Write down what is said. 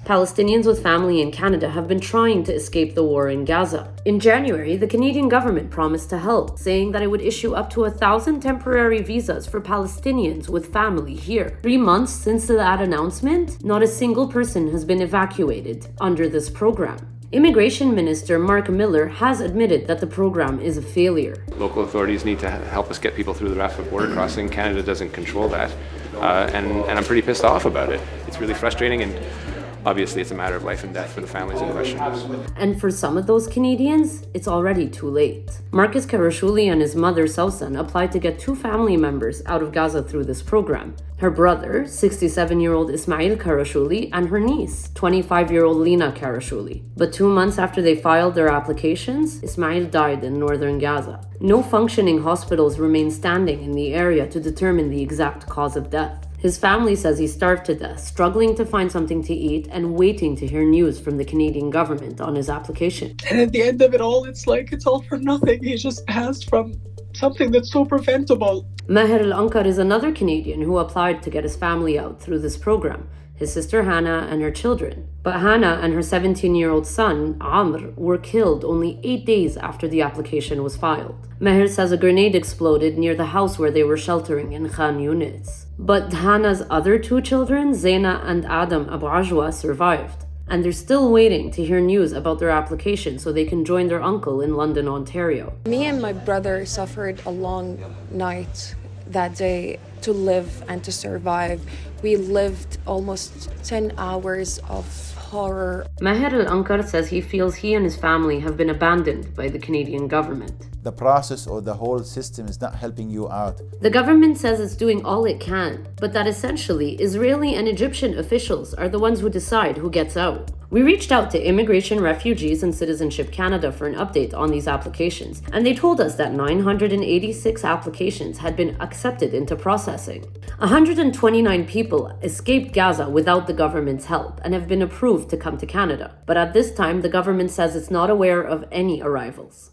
Palestinians with family in Canada have been trying to escape the war in Gaza. In January, the Canadian government promised to help, saying that it would issue up to 1,000 temporary visas for Palestinians with family here. 3 months since that announcement, not a single person has been evacuated under this program. Immigration Minister Mark Miller has admitted that the program is a failure. Local authorities need to help us get people through the Rafah border crossing. Canada doesn't control that, and I'm pretty pissed off about it. It's really frustrating, and obviously it's a matter of life and death for the families in question. And for some of those Canadians, it's already too late. Marcus Karashuli and his mother Sausan applied to get 2 family members out of Gaza through this program. Her brother, 67-year-old Ismail Karashuli, and her niece, 25-year-old Lina Karashuli. But 2 months after they filed their applications, Ismail died in northern Gaza. No functioning hospitals remain standing in the area to determine the exact cause of death. His family says he starved to death, struggling to find something to eat and waiting to hear news from the Canadian government on his application. And at the end of it all, it's like it's all for nothing. He just passed from something that's so preventable. Meher Al-Ankar is another Canadian who applied to get his family out through this program, his sister Hannah and her children. But Hannah and her 17-year-old son, Amr, were killed only 8 days after the application was filed. Meher says a grenade exploded near the house where they were sheltering in Khan Yunis. But Hannah's other 2 children, Zaina and Adam Abu Ajwa, survived. And they're still waiting to hear news about their application so they can join their uncle in London, Ontario. Me and my brother suffered a long night that day to live and to survive. We lived almost 10 hours of horror. Meher Al-Ankar says he feels he and his family have been abandoned by the Canadian government. The process or the whole system is not helping you out. The government says it's doing all it can, but that essentially Israeli and Egyptian officials are the ones who decide who gets out. We reached out to Immigration, Refugees and Citizenship Canada for an update on these applications, and they told us that 986 applications had been accepted into processing. 129 people escaped Gaza without the government's help and have been approved to come to Canada. But at this time, the government says it's not aware of any arrivals.